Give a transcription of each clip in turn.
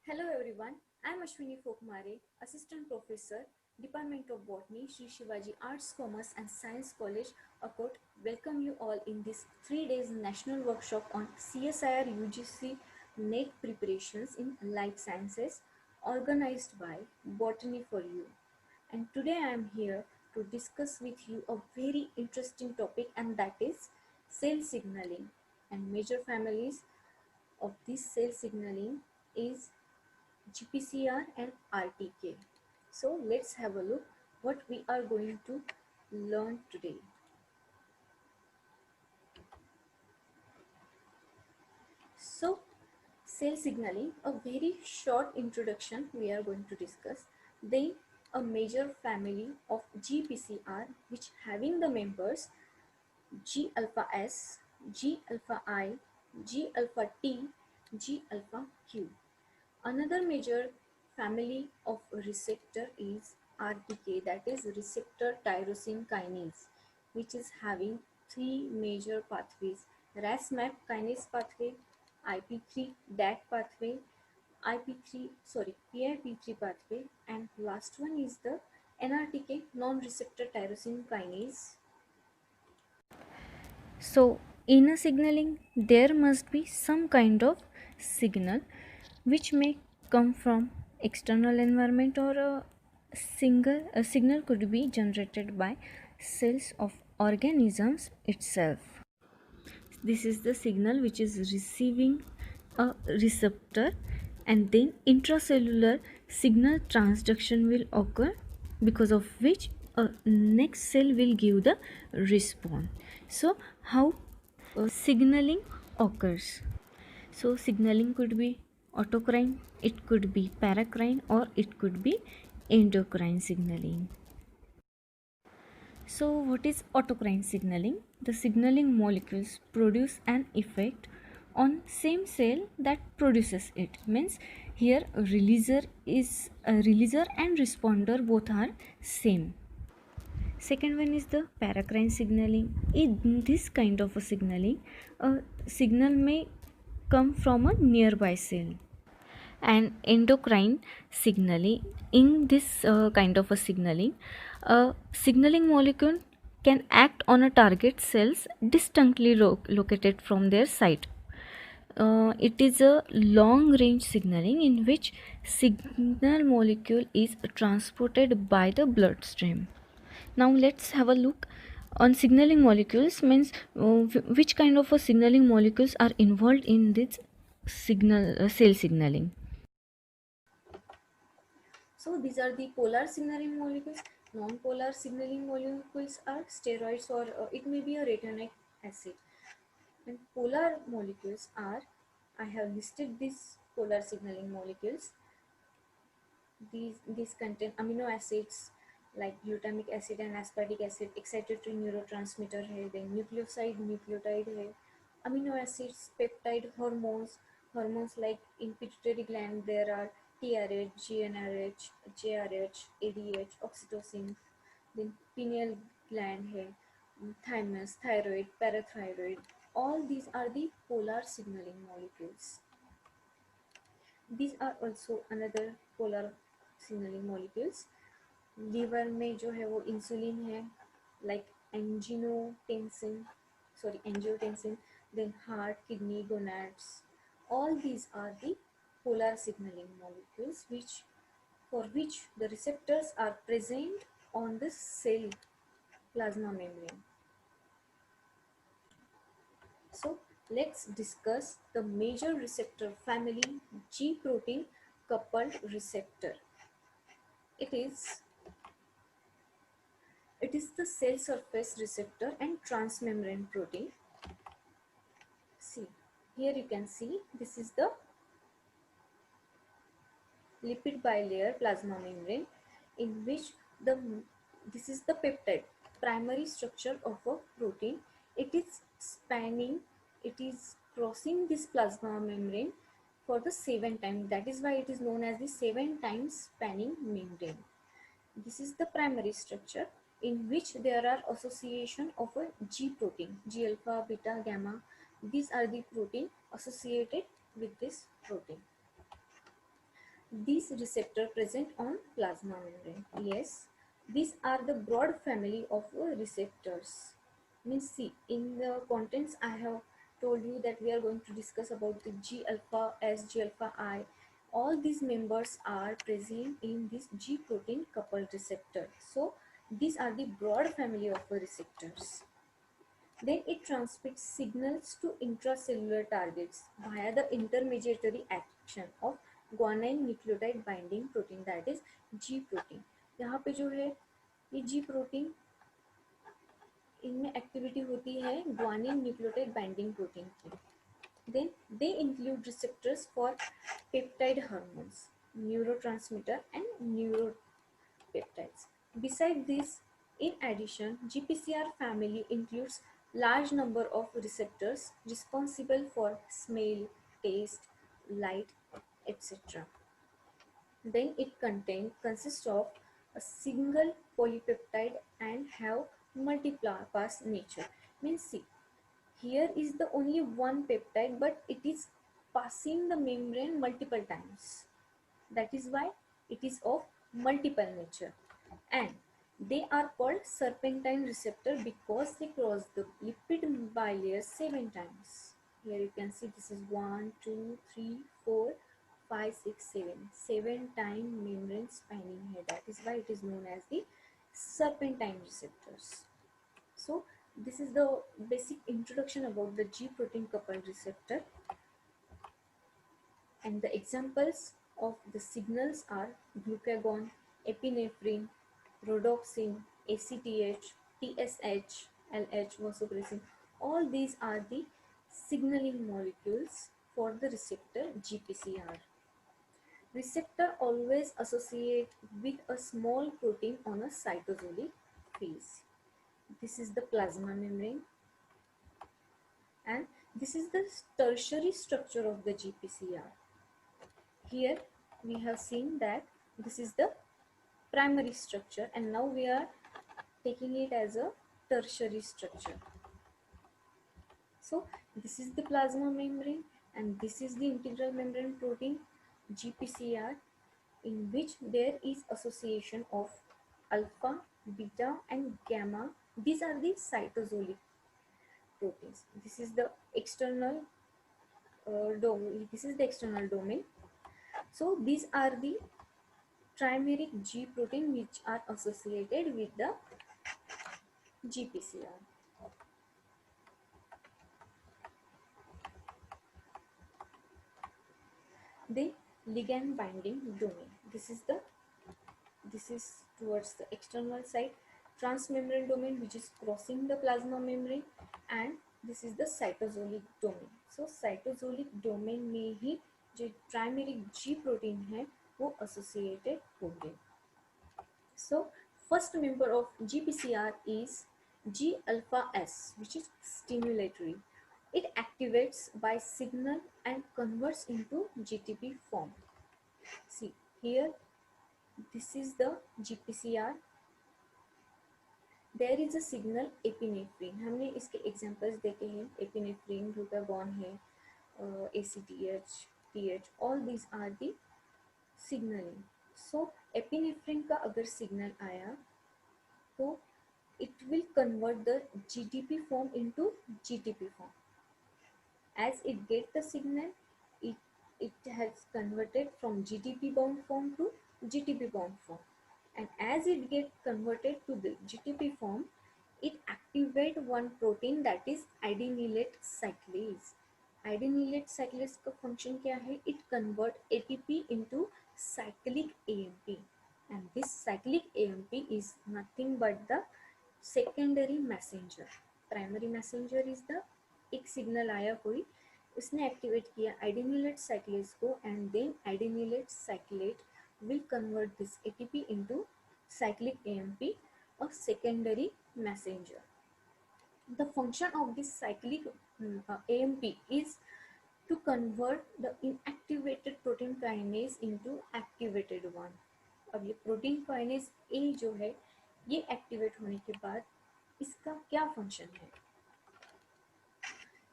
Hello everyone, I am Ashwini Folkmare, Assistant Professor, Department of Botany, Sri Shivaji Arts, Commerce and Science College, Akot. Welcome you all in this 3 days national workshop on CSIR UGC NET preparations in life sciences organized by Botany for You. And today I am here to discuss with you a very interesting topic, and that is cell signaling. And major families of this cell signaling is GPCR and RTK. So let's have a look what we are going to learn today. So cell signaling, a very short introduction we are going to discuss. Then a major family of GPCR which having the members G alpha S, G alpha I, G alpha T, G alpha Q. Another major family of receptor is RTK, that is receptor tyrosine kinase, which is having three major pathways: RAS-MAP kinase pathway, IP3 DAC pathway, PIP3 pathway, and last one is the NRTK non-receptor tyrosine kinase. So, in a signaling, there must be some kind of signal which may come from external environment, or a signal could be generated by cells of organisms itself. This is the signal which is receiving a receptor, and then intracellular signal transduction will occur, because of which a next cell will give the response. So how signaling occurs? So signaling could be autocrine, it could be paracrine, or it could be endocrine signaling. So, what is autocrine signaling? The signaling molecules produce an effect on same cell that produces it. Means here releaser and responder both are same. Second one is the paracrine signaling. In this kind of a signaling, a signal may come from a nearby cell. And endocrine signaling, in this kind of a signaling molecule can act on a target cells distantly located from their site. It is a long range signaling in which signal molecule is transported by the bloodstream. Now let's have a look on signaling molecules. Means which kind of a signaling molecules are involved in this cell signaling. So these are the polar signaling molecules. Non-polar signaling molecules are steroids, or it may be a retinoic acid. And polar molecules are, I have listed these polar signaling molecules. These contain amino acids like glutamic acid and aspartic acid, excitatory neurotransmitter है, then nucleoside nucleotide है, amino acids, peptide, hormones like in pituitary gland there are TRH, GnRH, JRH, ADH, oxytocin, then pineal gland है, thymus, thyroid, parathyroid. All these are the polar signaling molecules. These are also another polar signaling molecules. Liver में जो है वो insulin है, like angiotensin, then heart, kidney, gonads. All these are the polar signaling molecules for which the receptors are present on the cell plasma membrane. So let's discuss the major receptor family, G protein coupled receptor. It is the cell surface receptor and transmembrane protein. See, here you can see this is the lipid bilayer plasma membrane, in which this is the peptide, primary structure of a protein. It is spanning, it is crossing this plasma membrane for the 7 times. That is why it is known as the 7 times spanning membrane. This is the primary structure in which there are association of a G protein, G alpha, beta, gamma. These are the protein associated with this protein. these receptor present on plasma membrane. Yes, these are the broad family of receptors. Means see, in the contents I have told you that we are going to discuss about the G alpha S, G alpha I. All these members are present in this G protein coupled receptor. So these are the broad family of receptors. Then it transmits signals to intracellular targets via the intermediary action of guanine nucleotide binding protein, that is G protein. यहाँ पे जो है ये G protein, इनमें activity होती है guanine nucleotide binding protein की. Then they include receptors for peptide hormones, neurotransmitter and neuropeptides. Besides this, in addition, GPCR family includes large number of receptors responsible for smell, taste, light, etc. Then it consists of a single polypeptide and have multi-pass nature. Means see, here is the only one peptide, but it is passing the membrane multiple times. That is why it is of multiple nature. And they are called serpentine receptor because they cross the lipid bilayer 7 times. Here you can see this is 1, 2, 3, 4, 5, 6, 7. 7 time membrane spanning here. That is why it is known as the serpentine receptors. So this is the basic introduction about the G protein coupled receptor, and the examples of the signals are glucagon, epinephrine, rhodopsin, ACTH, TSH, LH, vasopressin. All these are the signaling molecules for the receptor GPCR. Receptor always associate with a small protein on a cytosolic phase. This is the plasma membrane, and this is the tertiary structure of the GPCR. Here we have seen that this is the primary structure, and now we are taking it as a tertiary structure. So this is the plasma membrane and this is the integral membrane protein GPCR, in which there is association of alpha, beta and gamma. These are the cytosolic proteins. This is the external domain. This is the external domain. So these are the trimeric G protein which are associated with the GPCR. The ligand binding domain. This is towards the external side. Transmembrane domain, which is crossing the plasma membrane, and this is the cytosolic domain. So cytosolic domain में ही जो trimeric G protein है वो associated होंगे. So first member of GPCR is G alpha S, which is stimulatory. It activates by signal and converts into GTP form. See here, this is the GPCR. There is a signal epinephrine. हमने इसके examples देखे हैं. Epinephrine, glucagon है, ACTH, TH. All these are the signaling. So epinephrine का अगर signal आया तो it will convert the GTP form into GTP form. As it gets the signal, it has converted from GTP bound form to GTP bound form. And as it gets converted to the GTP form, it activates one protein, that is adenylate cyclase. Adenylate cyclase का function क्या है? It converts ATP into cyclic AMP, and this cyclic AMP is nothing but the secondary messenger. Primary messenger is the एक signal आया कोई, उसने activate किया adenylate cyclase को, and then adenylate cyclate will convert this ATP into cyclic AMP, a secondary messenger. The function of this cyclic AMP is to convert the inactivated protein kinase into activated one. अब ये protein kinase A जो है ये activate होने के बाद इसका क्या फंक्शन है?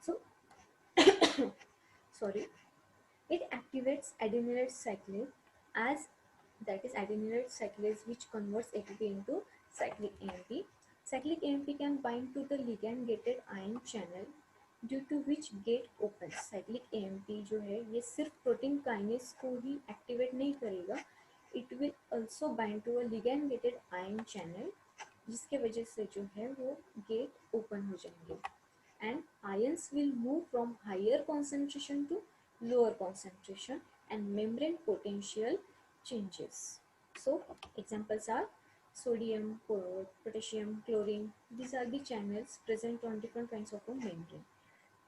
So sorry, it activates adenylate cyclase as that is adenylate cyclase which converts ATP into cyclic AMP. Cyclic AMP can bind to the ligand gated ion channel due to which gate opens. cyclic AMP जो है ये सिर्फ protein kinase को ही activate नहीं करेगा, it will also bind to a ligand gated ion channel जिसके वजह से जो है वो गेट ओपन हो जाएंगे and ions will move from higher concentration to lower concentration and membrane potential changes. So examples are sodium, potassium, chlorine. These are the channels present on different kinds of a membrane.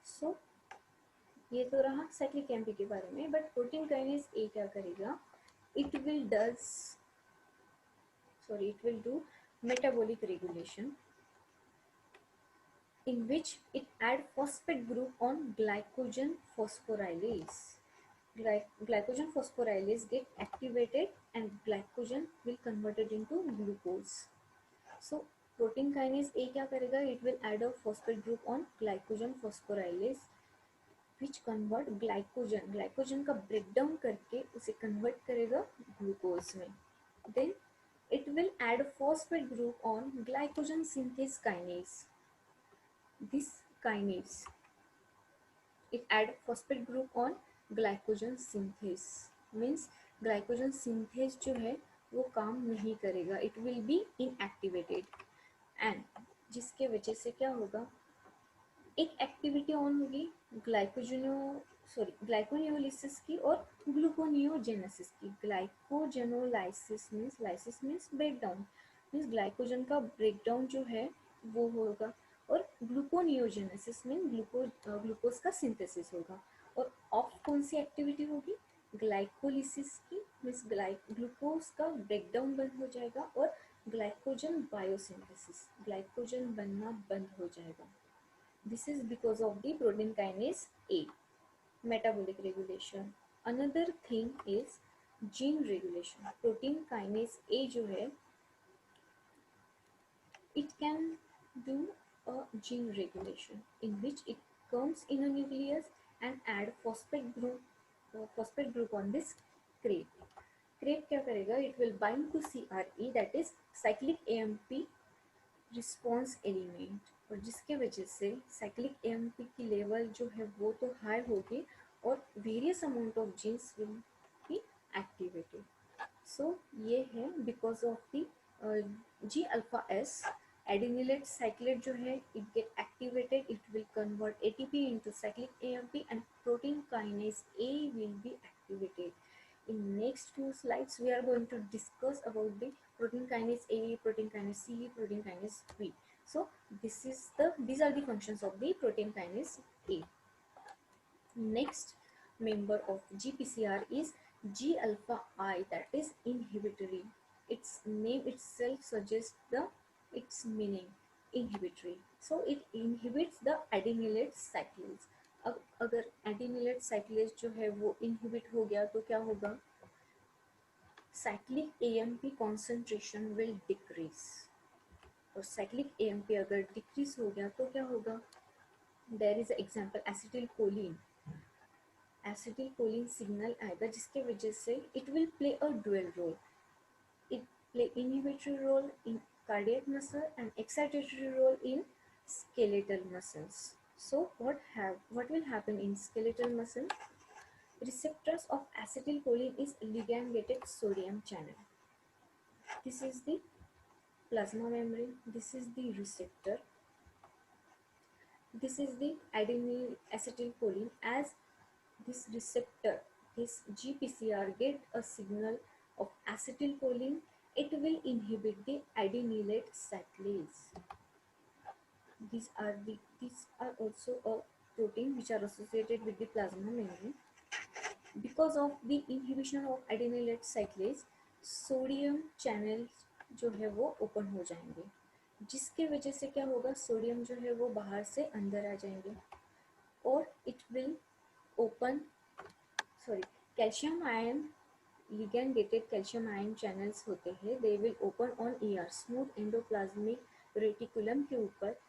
So ये तो रहा cyclic MP के बारे में, but protein kinase ए क्या करेगा, it will do metabolic regulation in which it add phosphate group on glycogen phosphorylase. Glycogen phosphorylase get activated and glycogen will converted into glucose. So protein kinase A क्या करेगा, it will add a phosphate group on glycogen phosphorylase which convert glycogen का breakdown करके उसे convert करेगा glucose में. Then it will add a phosphate group on glycogen synthase kinase. This kinase it add phosphate group on glycogen synthase means glycogen synthase जो है वो काम नहीं करेगा, it will be inactivated and जिसके वजह से क्या होगा, एक एक्टिविटी ऑन होगी ग्लाइकोनियोलिसिस की और ग्लूकोनियोजेनेसिस की. Glycogenolysis means breakdown means glycogen का ब्रेकडाउन जो है वो होगा और ग्लूकोनियोजेनेसिस मीन ग्लूकोज का सिंथेसिस होगा. और ऑफ कौन सी एक्टिविटी होगी, ग्लाइकोलिसिस की मीन्स ग्लूकोज का ब्रेकडाउन बंद हो जाएगा और ग्लाइकोजन बायोसिंथेसिस ग्लाइकोजन बनना बंद हो जाएगा. This is because of the protein kinase A. Metabolic regulation. Another thing is gene regulation. Protein kinase A जो है it can do a gene regulation in which it comes in a nucleus and add phosphate group on this crepe. Crepe क्या करेगा, it will bind to CRE that is cyclic AMP response element और जिसके वजह से cyclic AMP की level जो है वो तो हाई होगी और various amount of genes will be activated. So ये है because of the G alpha S adenylate cyclase जो है it get activated, it will convert ATP into cyclic AMP and protein kinase A will be activated. In next few slides we are going to discuss about the protein kinase A, protein kinase C, protein kinase B. So these are the functions of the protein kinase A. Next member of GPCR is G alpha I, that is inhibitory. Its name itself suggests its meaning, inhibitory. So it inhibits the adenylate cyclase. अब अगर एडिनिलेट साइक्लेज जो है वो inhibit हो गया तो क्या होगा, cyclic AMP concentration will decrease. और साइक्लिक एएमपी अगर डिक्रीज हो गया तो क्या होगा, there is example acetylcholine signal आएगा जिसके वजह से it will play a dual role. It play inhibitory role in cardiac muscle and excitatory role in skeletal muscles. So what will happen in skeletal muscle? Receptors of acetylcholine is ligand gated sodium channel. This is the plasma membrane, this is the receptor, this is the adenyl acetylcholine. As this receptor, this GPCR get a signal of acetylcholine, it will inhibit the adenylate cyclase. These are also a protein which are associated with the plasma membrane. Because of the inhibition of adenylate cyclase, sodium channels जो है वो open हो जाएंगे जिसके वजह से क्या होगा, सोडियम जो है वो बाहर से अंदर आ जाएंगे और it will open calcium ion ligand gated calcium ion channels होते हैं, they will open on ER smooth endoplasmic reticulum के ऊपर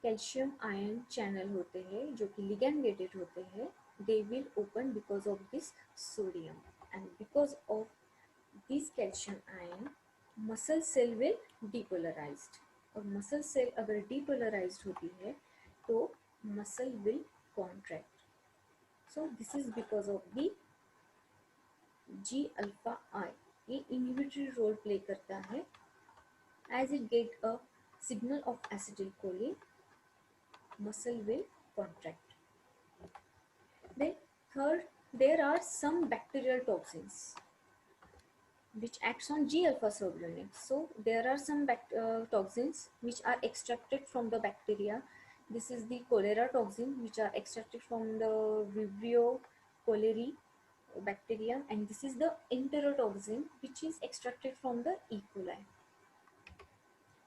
कैल्शियम आयन चैनल होते हैं जो कि लिगैंड गेटेड होते हैं, they will open because of this sodium and because of this calcium ion muscle cell will depolarised, और मसल सेल अगर डीपोलराइज्ड होती है तो muscle will contract. So this is because of the G alpha I. ये inhibitory role play करता है. As it get a signal of acetylcholine muscle will contract. Then third, there are some bacterial toxins which acts on G alpha subunit. So there are some toxins which are extracted from the bacteria. This is the cholera toxin which are extracted from the Vibrio cholerae bacteria, and this is the enterotoxin which is extracted from the E. coli.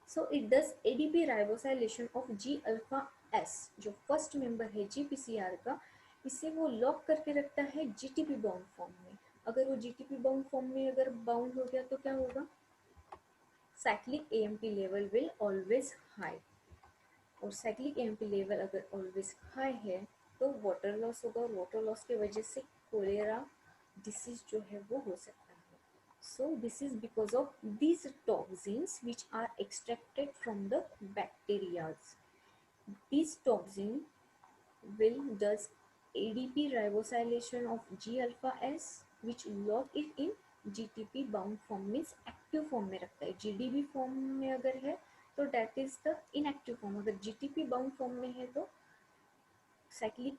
So it does ADP ribosylation of G alpha S, जो first member है GPCR का, इसे वो lock करके रखता है GTP bound form में. अगर वो GTP बाउंड फॉर्म में अगर बाउंड हो गया तो क्या होगा? Cyclic AMP level will always high, और साइक्लिक AMP लेवल अगर ऑलवेज हाई है तो वाटर लॉस होगा, और वाटर लॉस की वजह से कोलेरा डिसीज जो है वो हो सकता है. So this is because of these toxins which are extracted from the bacteria. These toxins will does ADP ribosylation of G alpha S which lock it in GTP bound form, means active form में रखता है. GDB form में अगर है तो that is the inactive form. अगर GTP bound form में है तो cyclic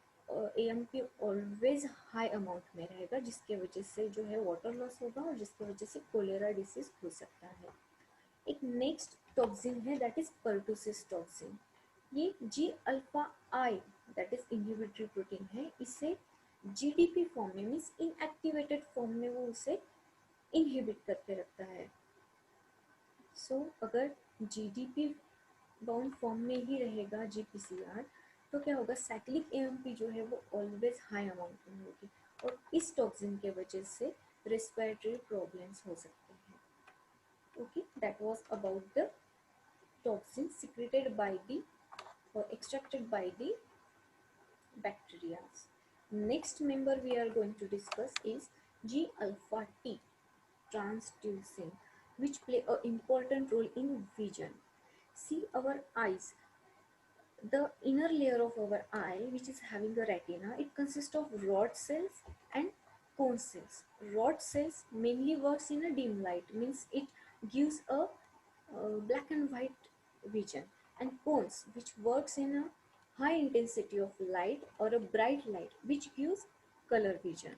AMP always high amount में रहेगा, जिसके वजह से जो है वाटर लॉस होगा और जिसकी वजह से कोलेरा डिसीज हो सकता है. एक नेक्स्ट टॉक्सिन है दैट इज पर्टुसिस टॉक्सिन. ये G alpha I that is inhibitory protein है. इसे GDP फॉर्म में मीन्स इनएक्टिवेटेड फॉर्म में वो उसे इनहिबिट करके रखता है. सो अगर GDP बाउंड फॉर्म में ही रहेगा GPCR तो क्या होगा? साइक्लिक AMP जो है वो ऑलवेज हाई अमाउंट में होगी, और इस टॉक्सिन के वजह से रेस्पिरेटरी प्रॉब्लम्स हो सकते हैं. Okay, that was about the toxin secreted by the or extracted by the bacteria. Next member we are going to discuss is G alpha T transducin, which play an important role in vision. See our eyes, the inner layer of our eye which is having a retina, it consists of rod cells and cone cells. Rod cells mainly works in a dim light, means it gives a black and white vision, and cones which works in a high intensity of light or a bright light which gives color vision.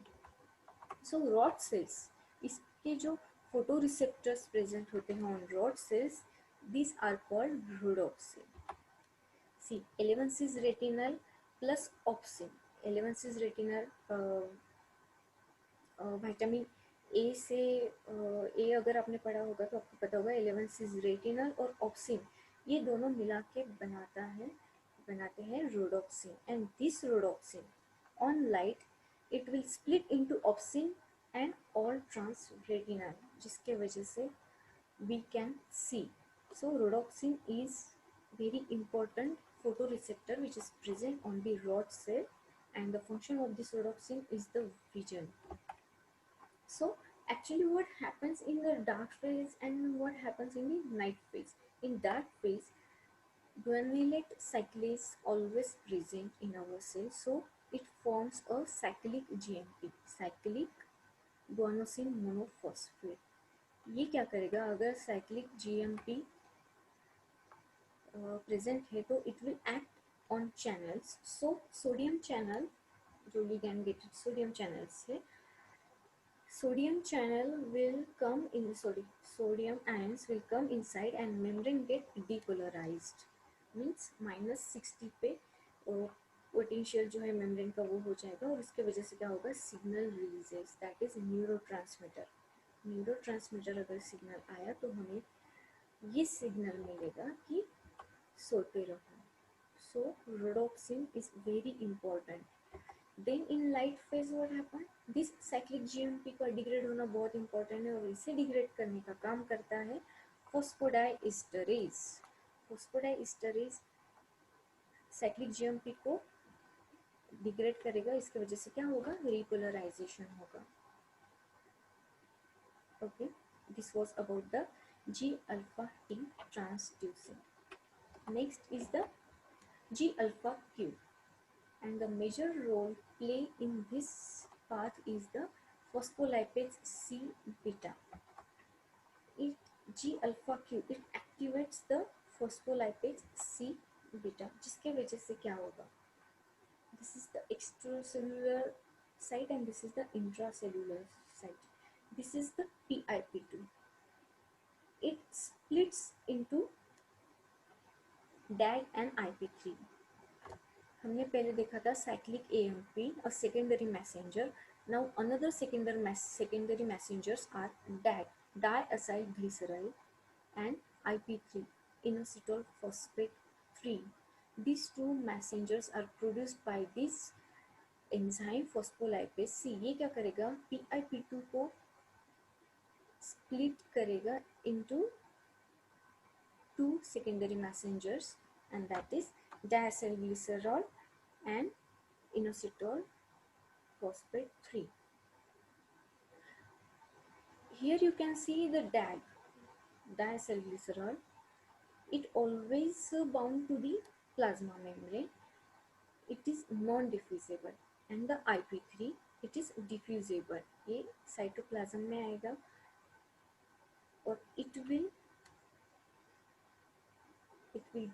So rod cells, इसके जो photo receptors present होते हैं on rod cells, these are called rhodopsin. See, 11cis retinal plus opsin. 11cis retinal vitamin A से ए अगर आपने पढ़ा होगा तो आपको पता होगा 11cis retinal और opsin ये दोनों मिला के बनाते हैं rhodopsin. And this rhodopsin on light it will split into opsin and all trans retinal, जिसके वजह से we can see. So rhodopsin is very important photoreceptor which is present on the rod cell, and the function of this rhodopsin is the vision. So actually what happens in the dark phase and what happens in the night phase? In dark phase, guanylate cyclase always present in our cell, so it forms a cyclic GMP, cyclic guanosine monophosphate. ये क्या करेगा? अगर cyclic GMP present है तो it will act on channels. So sodium channel जो ligand gated sodium channels है, sodium channel will come in sodium ions will come inside and membrane get depolarized, means -60 पे potential जो है membrane का वो हो जाएगा, और इसके वजह से क्या होगा? Signal releases, that is neurotransmitter. Neurotransmitter अगर सिग्नल आया तो हमें ये सिग्नल मिलेगा कि सोते रहो. सो rhodopsin is very important. Then in light phase what happen? This cyclic GMP का डिग्रेड होना बहुत इंपॉर्टेंट है, और इसे डिग्रेड करने का काम करता है फॉस्फोडाइएस्टरेज. फॉस्फोडाइएस्टरेज साइक्लिक GMP को डिग्रेड करेगा, इसकी वजह से क्या होगा? रिपोलराइजेशन होगा. Okay, this was about the G alpha T transducing. Next is the G alpha Q, and the major role play in this path is the phospholipase C beta. It G alpha Q it activates the phospholipase C beta, जिसके वजह से क्या होगा? This is the extracellular site and this is the intracellular site. This is the PIP2. It splits into DAG and IP3. हमने पहले देखा था cyclic AMP, a secondary messenger. Now another secondary messengers are DAG, diacylglycerol, and IP3, inositol phosphate 3. These two messengers are produced by this enzyme phospholipase C. ये क्या करेगा? PIP2 को split करेगा into two secondary messengers and that is diacylglycerol and inositol phosphate 3. Here you can see the DAG, diacylglycerol. It always bound to the plasma membrane. It is non-diffusible. And the IP3 it is diffusible. ये cytoplasm में आएगा और it will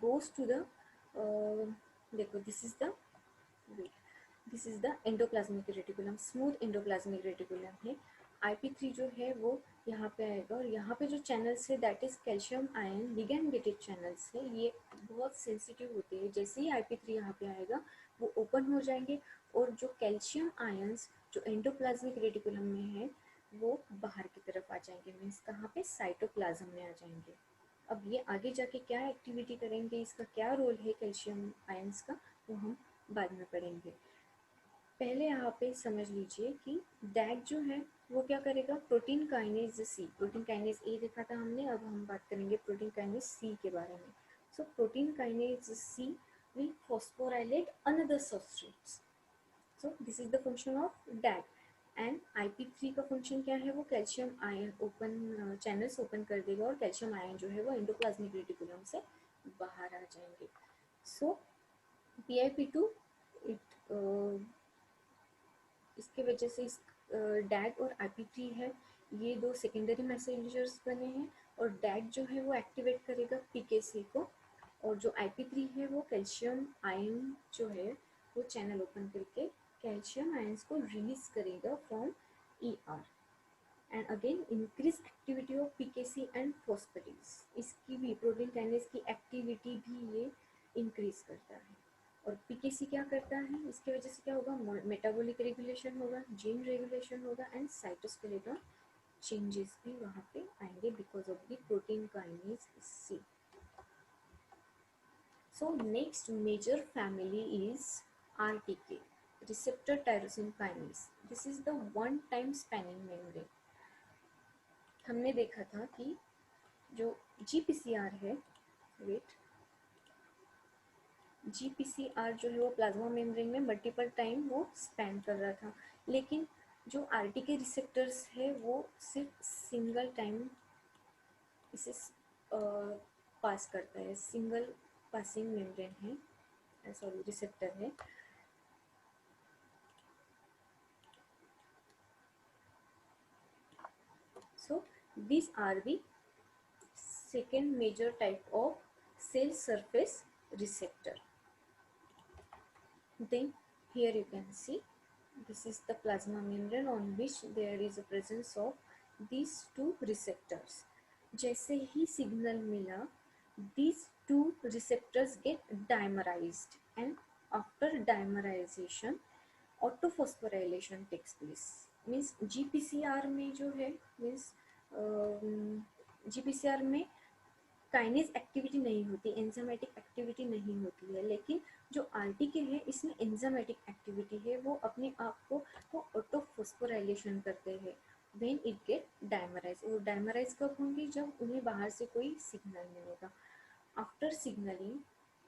goes to the देखो this is the endoplasmic reticulum, smooth endoplasmic reticulum है. IP3 जो है वो यहाँ पे आएगा और यहाँ पे जो चैनल्स है that is calcium ion ligand gated channels है. ये बहुत सेंसिटिव होते हैं. जैसे ही IP3 यहाँ पे आएगा वो ओपन हो जाएंगे और जो कैल्शियम आयंस जो एंडोप्लाज्मिक रेटिकुलम में है वो बाहर की तरफ आ जाएंगे. मीन्स कहाँ पे? साइटोप्लाज्म में आ जाएंगे. अब ये आगे जाके क्या एक्टिविटी करेंगे, इसका क्या रोल है कैल्शियम आयंस का, वो हम बाद में पढ़ेंगे. पहले यहाँ पे समझ लीजिए कि डैग जो है वो क्या करेगा? Protein kinase C. Protein kinase A देखा था हमने, अब हम बात करेंगे प्रोटीन काइनेज सी के बारे में. So protein kinase C will phosphorylate another substrates. So this is the function of DAG. And IP3 का फंक्शन क्या है? वो calcium ion open channels open कर देगा और कैल्शियम आयन जो है वो एंडोप्लाज्मिक रेटिकुलम से बाहर आ जाएंगे. सो PIP2 इट इसके वजह से इस डैग और IP3 है ये दो सेकेंडरी मैसेंजर्स बने हैं और डैग जो है वो एक्टिवेट करेगा PKC को और जो IP3 है वो कैल्शियम आयन जो है वो चैनल ओपन करके कैल्शियम आयंस को रिलीज करेगा from ER and again increase activity of PKC and phosphatase. इसकी भी प्रोटीन काइनेज की एक्टिविटी भी ये इंक्रीज करता है. और PKC क्या करता है? इसकी वजह से क्या होगा? मेटाबॉलिक रेगुलेशन होगा, जीन रेगुलेशन होगा एंड साइटोस्केलेटन चेंजेस भी वहाँ पे आएंगे because of the protein kinase C. So next major family is RTK, receptor tyrosine kinase. This is the one time spanning membrane. हमने देखा था कि जो GPCR है, वेट, GPCR जो है वो प्लाज्मा मेम्ब्रेन में मल्टीपल टाइम वो स्पैन कर रहा था, लेकिन जो RTK रिसेप्टर्स है वो सिर्फ सिंगल टाइम इसे पास करता है. सिंगल पासिंग मेम्ब्रेन है, सॉरी रिसेप्टर है. So these are the second major type of cell surface receptor. Then here you can see this is the plasma membrane on which there is a presence of these two receptors. जैसे ही signal मिला these two receptors get dimerized and after dimerization autophosphorylation takes place. Means GPCR में जो है means GPCR में kinase activity नहीं होती, enzymatic activity नहीं होती है, लेकिन जो RTK है इसमें एंजाइमेटिक एक्टिविटी है. वो अपने आप को वो ऑटोफॉस्फोराइलेशन करते हैं व्हेन इट गेट डायमराइज. वो डायमराइज कब होंगे? जब उन्हें बाहर से कोई सिग्नल मिलेगा. After signalling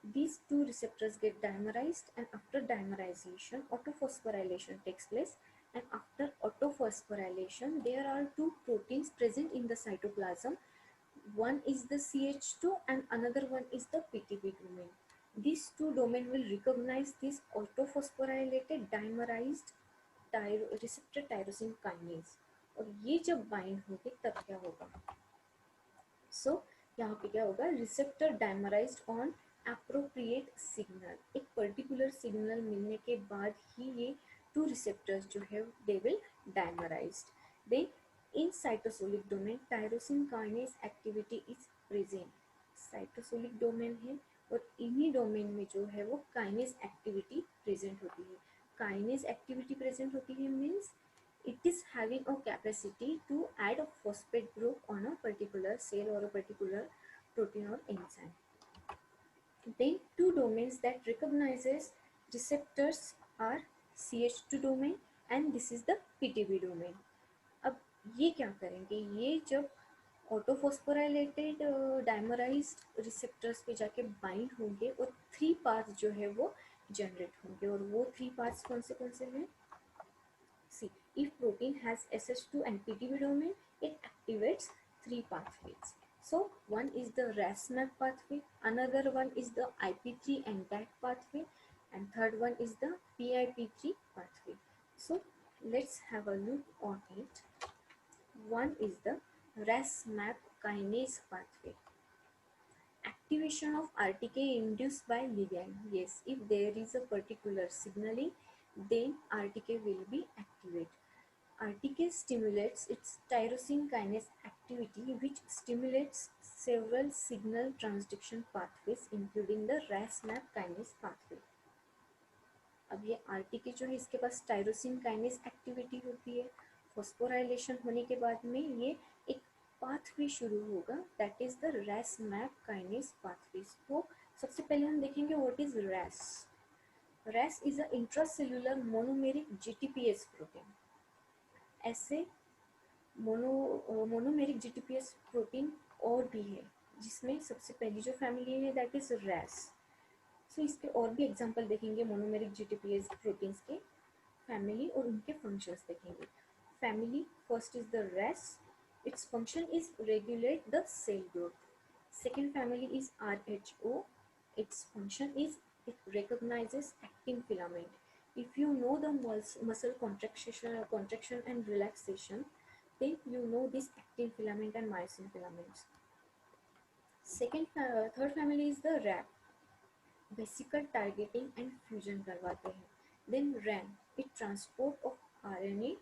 these two receptors get dimerized and after dimerization autophosphorylation takes place And after autophosphorylation, there are two proteins present in the cytoplasm. One is the CH2 and another one is the PTB domain. These two domain will recognize this autophosphorylated dimerized receptor tyrosine kinase, और ये जब bind होंगे तब क्या होगा? सो यहाँ पे क्या होगा? Receptor dimerised on appropriate signal, एक पर्टिकुलर सिग्नल मिलने के बाद ही ये टू रिसेप्टर्स जो है they will dimerised. Then in cytosolic domain tyrosine kinase activity is present. Cytosolic domain है और इन्हीं डोमेन में जो है वो काइनेज एक्टिविटी प्रेजेंट होती है. काइनेज एक्टिविटी प्रेजेंट होती है means it is having a capacity to add a phosphate group on a particular cell or a particular protein or enzyme. Then two domains that recognizes receptors are CH2 domain and this is the PTB domain. अब ये क्या करेंगे? ये जब ऑटोफॉस्फोराइलेटेड डायमराइज्ड receptors पे जाके bind होंगे और 3 पाथ्स जो है वो जनरेट होंगे, और वो 3 पाथ्स कौन से हैं? See, if protein has SH2 and PTB domain, it activates 3 pathways. So one is the RASMAP pathway, another one is the IP3 and DAC pathway, and third one is the PIP3 pathway. So let's have a look on it. One is the RASMAP kinase pathway. Activation of RTK induced by ligand. Yes, if there is a particular signaling, then RTK will be activated. RTK stimulates its tyrosine kinase activity, which stimulates several signal transduction pathways, including the RAS-MAP kinase pathway. अब ये RTK जो है इसके पास tyrosine kinase activity होती है. Phosphorylation होने के बाद में ये एक पाथवे शुरू होगा, that is the RAS-MAP kinase pathway. तो सबसे पहले हम देखेंगे what is RAS. RAS is a intracellular monomeric GTPase protein. ऐसे मोनोमेरिक GTPase प्रोटीन और भी है, जिसमें सबसे पहली जो फैमिली है दैट इज RAS. सो इसके और भी एग्जांपल देखेंगे मोनोमेरिक GTPase प्रोटीन्स के फैमिली और उनके फंक्शंस देखेंगे. Family first is the RAS. Its function is regulate the cell growth. Second family is RH0. Its function is it recognizes actin filament. If you know the muscle contraction and relaxation, then you know this actin filament and myosin filaments. Third family is the RAP. Vesicle targeting and fusion करवाते हैं. Then RAM, it transport of RNA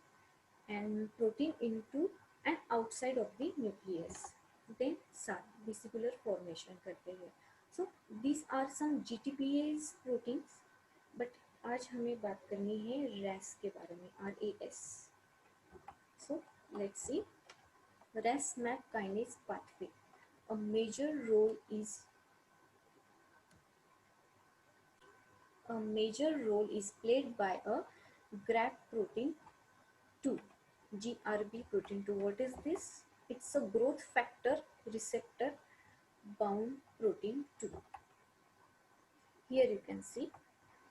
and protein into and outside of the nucleus. Then SAR, vesicular formation करते हैं. So these are some GTPase proteins, but आज हमें बात करनी है RAS के बारे में, RAS. So let's see. RAS-MAP kinase pathway. A major role is played by a GRB protein 2. GRB protein 2. What is this? It's a growth factor receptor bound protein 2. Here you can see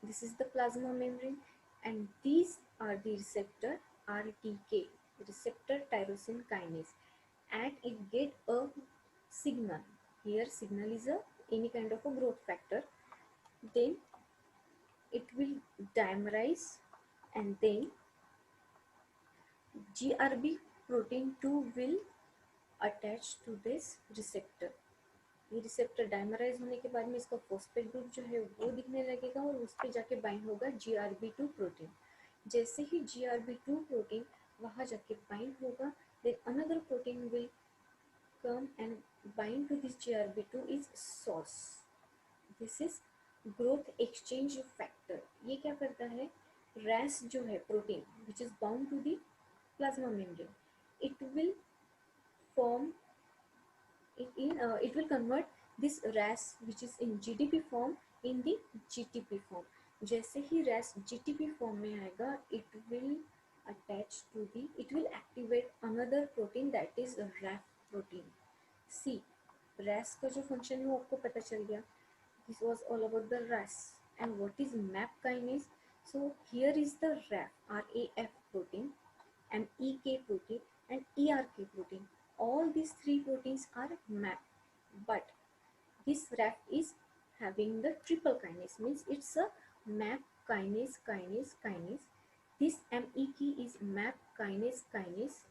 this is the plasma membrane and these are the receptor RTK, receptor tyrosine kinase, and it get a signal. Here signal is any kind of a growth factor. Then it will dimerize and then GRB protein 2 will attach to this receptor. ये receptor dimerise होने के बाद में इसका phosphate group जो है वो दिखने लगेगा और उस पर जाके बाइंड होगा GRB2 प्रोटीन. जैसे ही GRB2 प्रोटीन वहाँ जाके बाइंड होगा, then another protein will come and bind to this GRB2 is SOS. This is growth exchange factor. ये क्या करता है? RAS जो है protein which is bound to the plasma membrane, it will form it will convert this RAS which is in GDP form in the GTP form. जैसे ही RAS GTP form में आएगा, it will activate another protein that is RAF protein. See, RAS का जो function है वो आपको पता चल गया. This was all about the RAS. And what is MAP kinase? So here is the RAF protein, MEK protein, and ERK protein. All these three proteins are MAP, but this RAF is having the triple kinase, means it's a MAP kinase kinase kinase. This MEK is MAP kinase kinase.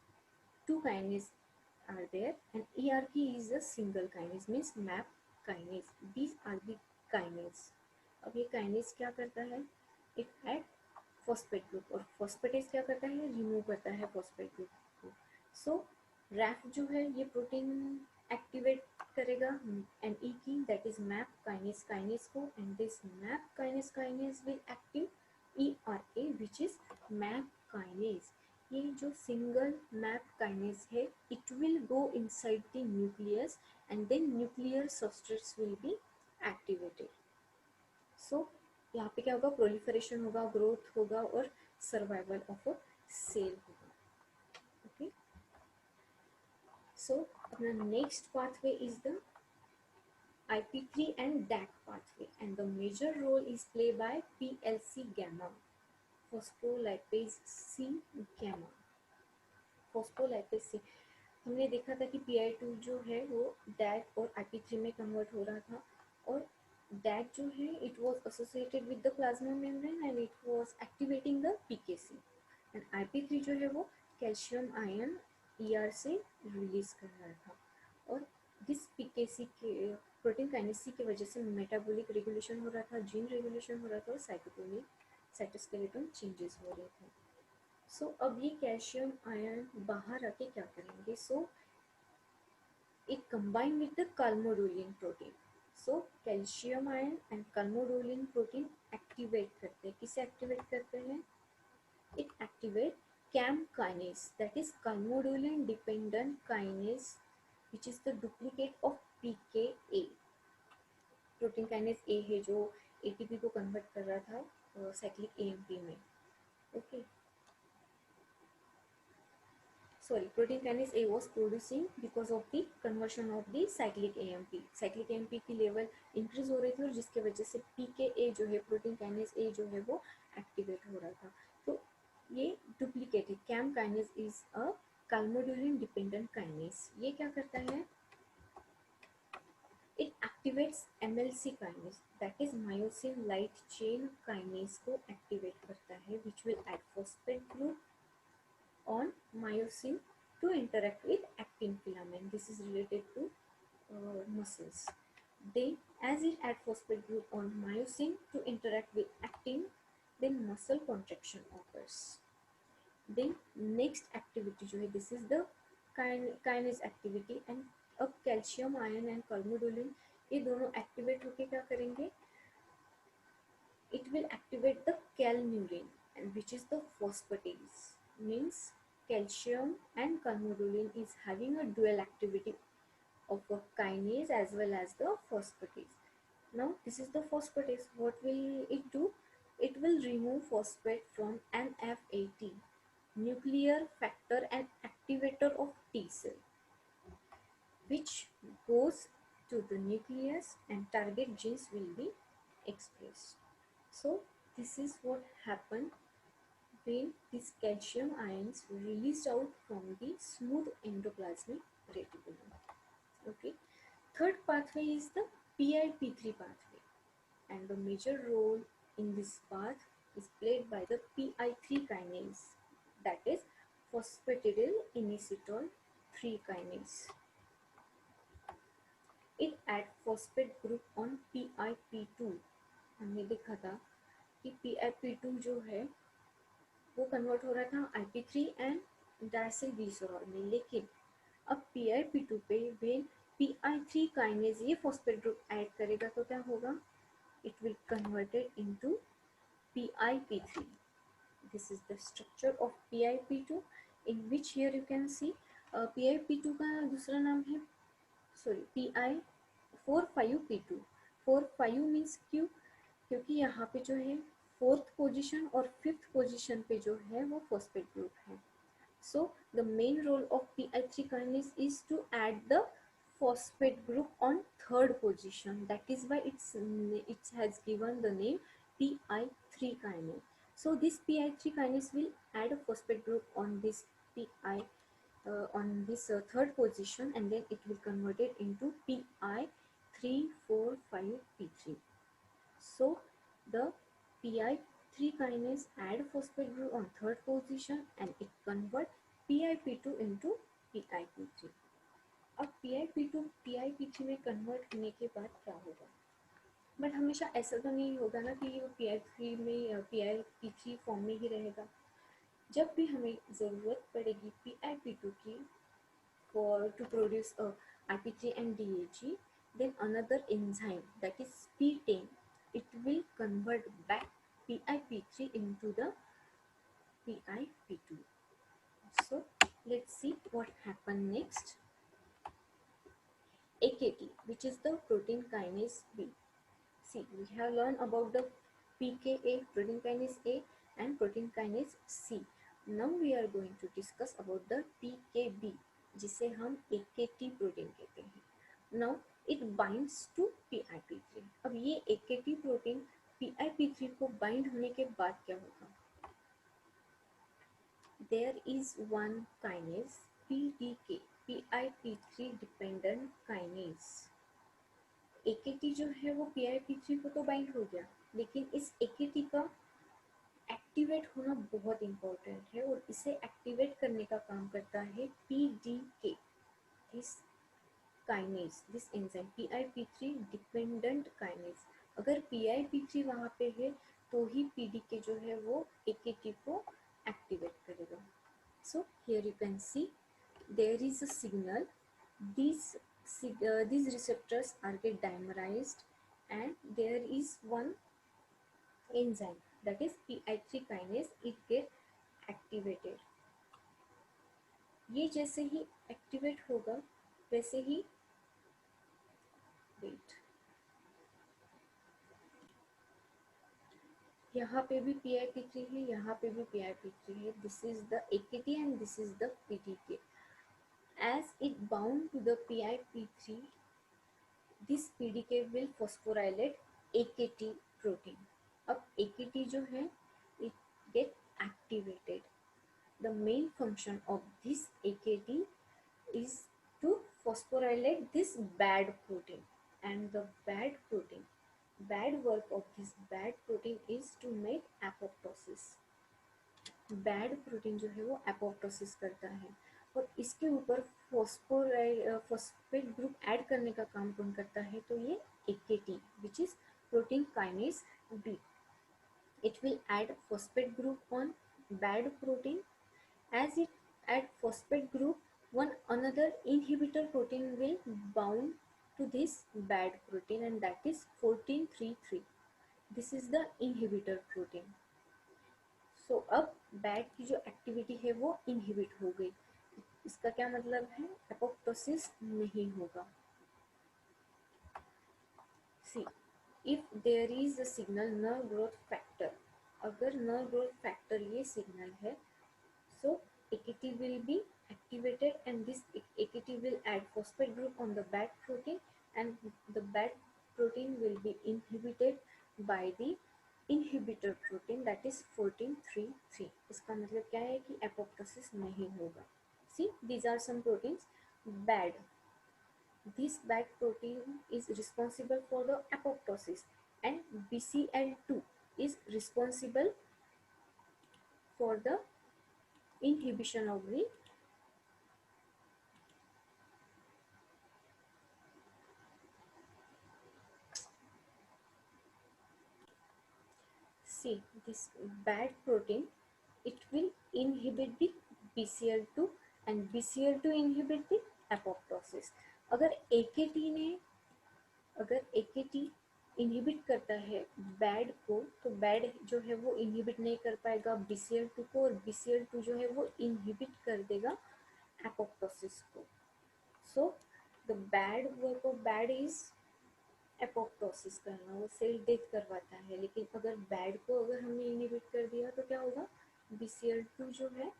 Two kinase are there, and ERK is a single kinase, means MAP kinase. These are the kinase. अब ये kinase क्या करता है? It add phosphate group, और phosphatase क्या करता है? Remove करता है phosphate group को. So RAF जो है ये प्रोटीन एक्टिवेट करेगा ME की, that is MAP kinase kinase को, and this MAP kinase kinase will active ERK which is MAP kinase. ये जो सिंगल मैप काइनेज है, it will go inside the nucleus and then nuclear substrates will be activated. So यहाँ पे क्या होगा? Proliferation होगा, growth होगा और सर्वाइवल ऑफ अ सेल होगा. ओके, सो अपना next pathway is the IP3 and DAC pathway, and the major role is played by PLC gamma, phospholipase C gamma. Phospholipase से हमने देखा था कि PI2 जो है वो DAC और IP3 में कन्वर्ट हो रहा था, और DAC जो है it was associated with the plasma membrane and it was activating the PKC, and IP3 जो है वो कैल्शियम आयन ER से रिलीज कर रहा था, और दिस PKC के प्रोटीन काइनेसी की वजह से मेटाबॉलिक रेगुलेशन हो रहा था, जीन रेगुलेशन हो रहा था, और साइटोस्केलेटन चेंजेस हो रहे थे. सो अब ये कैल्शियम आयन बाहर आके क्या करेंगे? So it combine with the calmodulin protein. So calcium ion and calmodulin protein activate करते हैं. किसे एक्टिवेट करते हैं? It activate CAM kinase, that is calmodulin dependent kinase, which is the duplicate of PKA. Protein kinase A है जो ATP को convert कर रहा था साइक्लिक AMP में. Okay, sorry, protein kinase A was producing because of the conversion of the cyclic AMP. cyclic AMP की level increase हो रही थी और जिसके वजह से PKA जो है, प्रोटीन काइनेज A जो है वो एक्टिवेट हो रहा था. तो ये डुप्लीकेट है. CAM kinase is a calmodulin dependent kinase. ये क्या करता है? It activates MLC kinase, that is myosin light chain kinase को एक्टिवेट करता है, which will add phosphate group on myosin to interact with actin filament. This is related to muscles. Then as it add phosphate group on myosin to interact with actin, then muscle contraction occurs. Then next activity जो है, this is the kinase activity, and अब calcium ion and कल्मोडोलिन ये दोनों activate होके क्या करेंगे? It will activate the calmulin, and which is the phosphatase. Means calcium and calmodulin is having a dual activity of a kinase as well as the phosphatase. Now this is the phosphatase. What will it do? It will remove phosphate from NF-18, nuclear factor and activator of T cell, which goes to the nucleus and target genes will be expressed. So this is what happened when these calcium ions released out from the smooth endoplasmic reticulum. Okay. Third pathway is the PIP3 pathway, and the major role in this path is played by the PI3 kinase, that is phosphatidylinositol 3 kinase. It adds phosphate group on PIP2. हमने देखा था कि PIP2 जो है वो convert हो रहा था IP3 एंड डायसिलग्लिसरॉल में, लेकिन अब PIP2 पे व्हेन PI3 काइनेज ये फॉस्फेट ग्रुप ऐड करेगा तो क्या होगा? It will converted into PIP3. This is the structure of PIP2 in which here you can see PIP2 का दूसरा नाम है PI4-5P2. 4-5 मीन्स क्यों? क्योंकि यहाँ पे जो है फोर्थ पोजीशन और फिफ्थ पोजीशन पे जो है वो फॉस्फेट ग्रुप है. So the main role of PI3 kinase is to add the phosphate group on third position. That is why it has given the name PI3 kinase. So this PI3 kinase will add a phosphate group on this PI on this third position, and then it will convert it into PI345P3. So the PI3 kinase add phosphate group on third position and it convert PIP2 into PIP3. अब PIP2 PIP3 में convert होने के बाद क्या होगा? But हमेशा ऐसा तो नहीं होगा ना कि वो PI3 में PIP3 फॉर्म में ही रहेगा. जब भी हमें ज़रूरत पड़ेगी PIP2 की for to produce IP3 and DAG, then another enzyme that is P10, it will convert back PIP3 into the PIP2. So let's see what happened next. AKT, which is the protein kinase B. See, we have learned about the PKA, protein kinase A, and protein kinase C. Now we are going to discuss about the PKB, जिसे हम AKT protein कहते हैं. Now it binds to PIP3. अब ये AKT protein PIP3 को bind होने के बाद क्या होगा? There is one kinase PDK, PIP3 dependent kinase. AKT जो है वो PIP3 को तो बाइंड हो गया, लेकिन इस AKT का एक्टिवेट होना बहुत इंपॉर्टेंट है और इसे एक्टिवेट करने का काम करता है PDK, this kinase, this enzyme PIP3 dependent kinase. अगर PIP3 वहाँ पे है तो ही PDK जो है वो AKT को एक्टिवेट करेगा. So here you can see there is a signal. These receptors are get dimerized and there is one enzyme that is PI3 kinase, it get activated. ये जैसे ही एक्टिवेट होगा वैसे ही वेट यहाँ पे भी PIP3 है, यहाँ पे भी PIP3 है. This is the AKT and this is the PDK. As it bound to the PIP3, this PDK will phosphorylate AKT protein. अब AKT जो है it get activated. The main function of this AKT is to phosphorylate this bad protein, and the bad work of this bad protein is to make apoptosis. Bad protein जो है वो apoptosis करता है और इसके ऊपर फॉस्फेट ग्रुप ऐड करने का काम कौन करता है? तो ये AKT, which is protein kinase B. It will add phosphate group on bad protein. As it add phosphate group, one another inhibitor protein will bound to this bad protein and that is 14-3-3. This is the inhibitor protein. So अब bad की जो activity है वो inhibit हो गई. इसका क्या मतलब है? एपोप्टोसिस नहीं होगा. See, if there is a signal nerve growth factor, अगर नर्व ग्रोथ फैक्टर ये सिग्नल है, so AKT will be activated and this AKT will add phosphate group on the bad protein and the bad protein will be inhibited by the inhibitor protein that is 14-3-3. इसका मतलब क्या है कि apoptosis नहीं होगा. See, these are some proteins. Bad, this bad protein is responsible for the apoptosis and BCL2 is responsible for the inhibition of the see, this bad protein, it will inhibit the BCL2 and BCL2 inhibit the apoptosis. अगर AKT inhibit करता है bad को, तो bad जो है वो inhibit नहीं कर पाएगा BCL2 को और BCL2 जो है वो इनहिबिट कर देगा एपोप्टोसिस को. So the bad work of bad is apoptosis करना, वो सेल डेथ करवाता है. लेकिन अगर बैड को अगर हमने इनहिबिट कर दिया तो क्या होगा? BCL2 जो है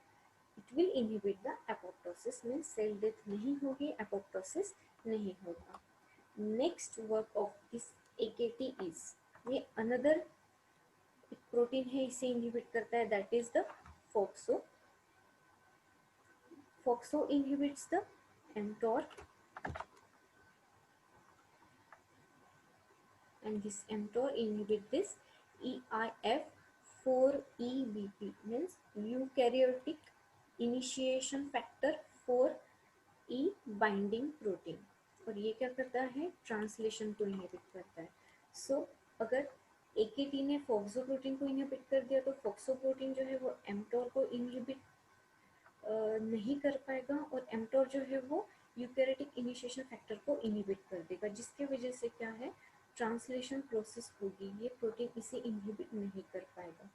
it will inhibit the apoptosis, mean cell death नहीं होगी, एपोप्टोसिस नहीं होगा. Next work of this AKT is, ये अनदर एक प्रोटीन है इसे इनहिबिट करता है, that is the FOXO. FOXO inhibits the mTOR, and this mTOR inhibit this EIF4EBP, means eukaryotic initiation factor 4E binding protein. और ये क्या करता है, ट्रांसलेशन को इनहिबिट करता है. सो अगर AKT ने फोक्सो प्रोटीन को इनहिबिट कर दिया तो फोक्सो प्रोटीन जो है वो mTOR को इनहिबिट नहीं कर पाएगा, और mTOR जो है वो यूकैरियोटिक इनिशिएशन फैक्टर को इनहिबिट कर देगा, जिसके वजह से क्या है, ट्रांसलेशन प्रोसेस होगी, ये प्रोटीन इसे इनहिबिट नहीं कर पाएगा.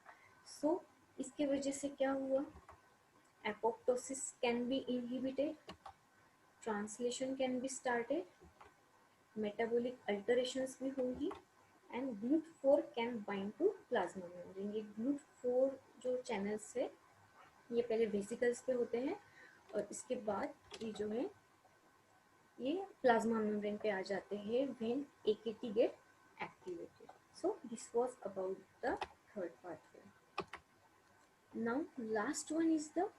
सो इसके वजह से क्या हुआ, apoptosis can be inhibited, translation can be started, metabolic alterations भी होंगी, and GLUT4 can bind to plasma membrane. ये GLUT4 जो चैनल्स है ये पहले वेसिकल्स पे होते हैं, और इसके बाद ये जो है ये प्लाज्मा मेम्ब्रेन पे आ जाते हैं when AKT gate activated. So this was about the third pathway. Now last one is the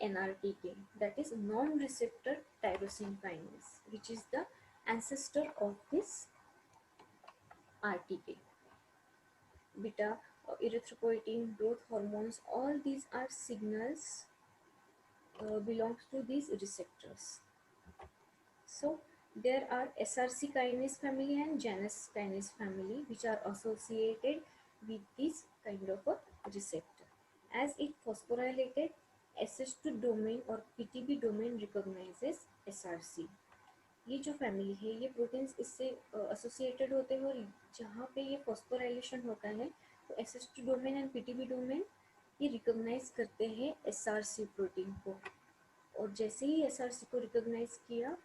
NRTK, that is non-receptor tyrosine kinase, which is the ancestor of this RTK. Beta erythropoietin, growth hormones, all these are signals belongs to these receptors. So there are SRC kinase family and Janus kinase family which are associated with this kind of a receptor. As it phosphorylated, SH2 domain or PTB domain recognizes SRC. ये जो family है ये proteins इससे associated होते हैं, और जहाँ पे ये फॉस्फोराइलेशन होता है तो SH2 domain and PTB domain ये रिकॉग्नाइज करते हैं SRC प्रोटीन को, और जैसे ही SRC को रिकॉग्नाइज किया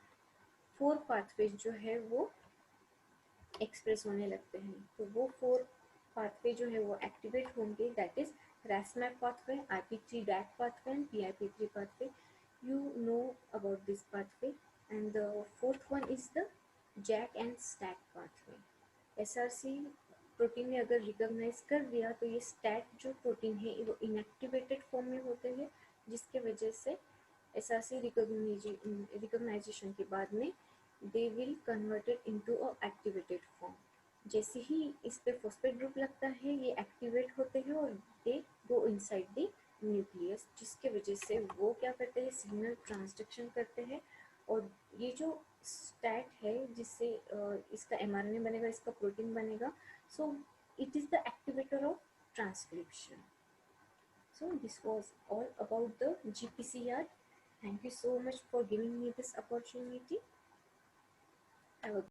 4 पाथवेज जो है वो एक्सप्रेस होने लगते हैं. तो वो 4 पाथवे जो है वो एक्टिवेट होंगे, that is RASMAP pathway, IP3 DAC pathway and PIP3 pathway. You know about this pathway. And the fourth one is the JAK and STAT pathway. SRC protein ने अगर रिकॉग्नाइज कर दिया तो ये स्टैट जो प्रोटीन है वो इनएक्टिवेटेड फॉर्म में होते हैं, जिसके वजह से SRC रिकॉग्नाइजेशन के बाद में they will converted into a activated form. जैसे ही इस पे फॉस्फेट ग्रुप लगता है ये एक्टिवेट होते हैं और दे गो इनसाइड द न्यूक्लियस, जिसके वजह से वो क्या करते हैं, सिग्नल ट्रांसडक्शन करते हैं. और ये जो स्टैट है जिससे इसका mRNA बनेगा, इसका प्रोटीन बनेगा, so it is the activator of transcription. So this was all about the GPCR. Thank you so much for giving me this opportunity. Have a